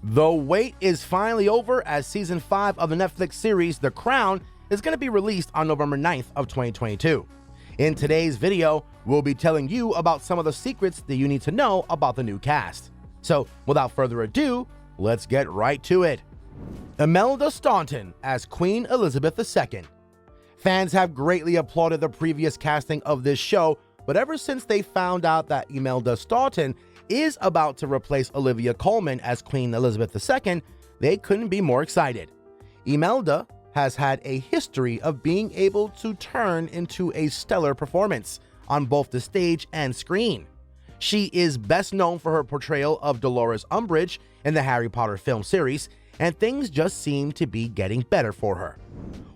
The wait is finally over as Season 5 of the Netflix series The Crown is going to be released on November 9th of 2022. In today's video, we'll be telling you about some of the secrets that you need to know about the new cast. So, without further ado, let's get right to it. Imelda Staunton as Queen Elizabeth II. Fans have greatly applauded the previous casting of this show, but ever since they found out that Imelda Staunton is about to replace Olivia Colman as Queen Elizabeth II, they couldn't be more excited. Imelda has had a history of being able to turn into a stellar performance on both the stage and screen. She is best known for her portrayal of Dolores Umbridge in the Harry Potter film series, and things just seem to be getting better for her.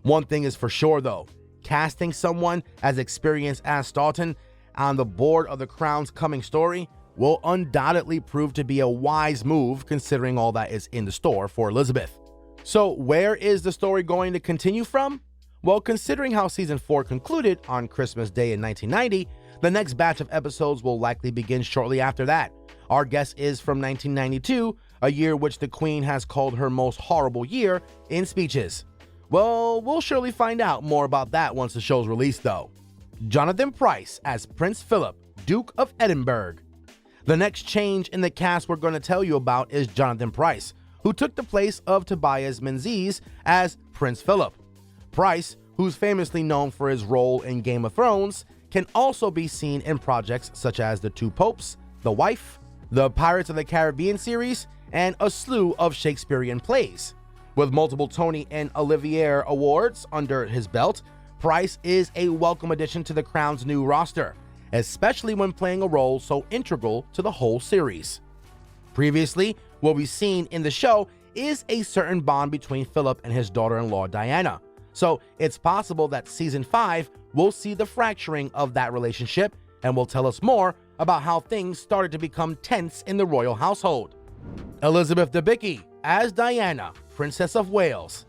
One thing is for sure though, casting someone as experienced as Staunton on the board of The Crown's coming story will undoubtedly prove to be a wise move considering all that is in the store for Elizabeth. So where is the story going to continue from? Well, considering how Season 4 concluded on Christmas Day in 1990, the next batch of episodes will likely begin shortly after that. Our guess is from 1992, a year which the Queen has called her most horrible year in speeches. Well, we'll surely find out more about that once the show's released though. Jonathan Pryce as Prince Philip, Duke of Edinburgh. The next change in the cast we're going to tell you about is Jonathan Pryce, who took the place of Tobias Menzies as Prince Philip. Pryce, who's famously known for his role in Game of Thrones, can also be seen in projects such as The Two Popes, The Wife, the Pirates of the Caribbean series, and a slew of Shakespearean plays. With multiple Tony and Olivier Awards under his belt, Pryce is a welcome addition to the Crown's new roster, especially when playing a role so integral to the whole series. Previously, what we've seen in the show is a certain bond between Philip and his daughter-in-law Diana, so it's possible that Season 5 will see the fracturing of that relationship and will tell us more about how things started to become tense in the royal household. Elizabeth Debicki as Diana, Princess of Wales.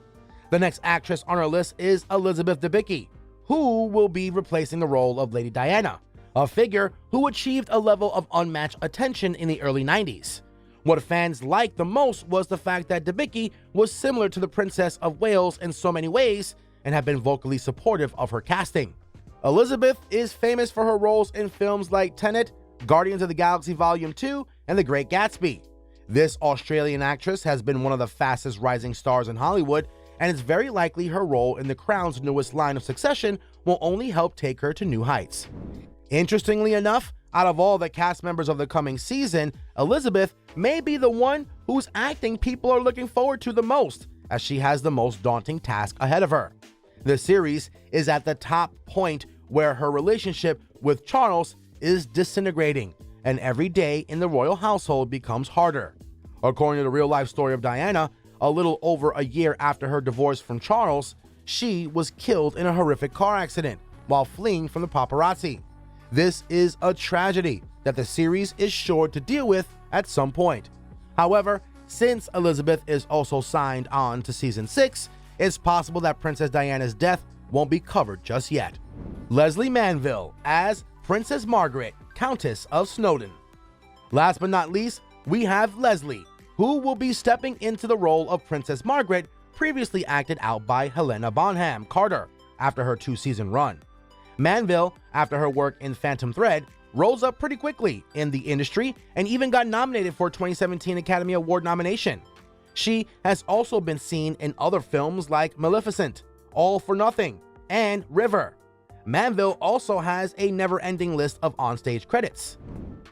The next actress on our list is Elizabeth Debicki, who will be replacing the role of Lady Diana, a figure who achieved a level of unmatched attention in the early 90s. What fans liked the most was the fact that Debicki was similar to the Princess of Wales in so many ways and have been vocally supportive of her casting. Elizabeth is famous for her roles in films like Tenet, Guardians of the Galaxy Volume 2, and The Great Gatsby. This Australian actress has been one of the fastest rising stars in Hollywood, and it's very likely her role in The Crown's newest line of Succession will only help take her to new heights. Interestingly enough, out of all the cast members of the coming season, Elizabeth may be the one whose acting people are looking forward to the most, as she has the most daunting task ahead of her. The series is at the top point where her relationship with Charles is disintegrating, and every day in the royal household becomes harder. According to the real-life story of Diana, a little over a year after her divorce from Charles, she was killed in a horrific car accident while fleeing from the paparazzi. This is a tragedy that the series is sure to deal with at some point. However, since Elizabeth is also signed on to Season 6, it's possible that Princess Diana's death won't be covered just yet. Leslie Manville as Princess Margaret, Countess of Snowdon. Last but not least, we have Leslie, who will be stepping into the role of Princess Margaret, previously acted out by Helena Bonham Carter after her 2-season run. Manville, after her work in Phantom Thread, rose up pretty quickly in the industry and even got nominated for a 2017 Academy Award nomination. She has also been seen in other films like Maleficent, All for Nothing, and River. Manville also has a never-ending list of onstage credits.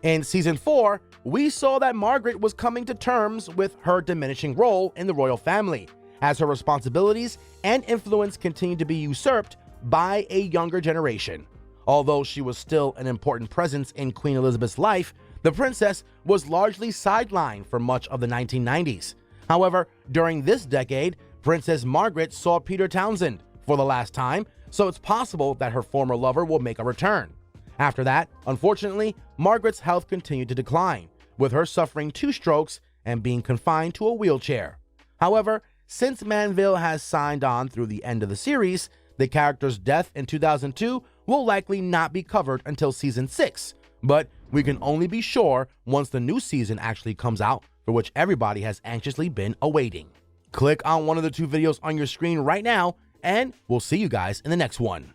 In Season 4, we saw that Margaret was coming to terms with her diminishing role in the royal family, as her responsibilities and influence continued to be usurped by a younger generation. Although she was still an important presence in Queen Elizabeth's life, the princess was largely sidelined for much of the 1990s. However, during this decade, Princess Margaret saw Peter Townsend for the last time, so it's possible that her former lover will make a return. After that, unfortunately, Margaret's health continued to decline, with her suffering 2 strokes and being confined to a wheelchair. However, since Manville has signed on through the end of the series, the character's death in 2002 will likely not be covered until Season 6, but we can only be sure once the new season actually comes out for which everybody has anxiously been awaiting. Click on one of the two videos on your screen right now, and we'll see you guys in the next one.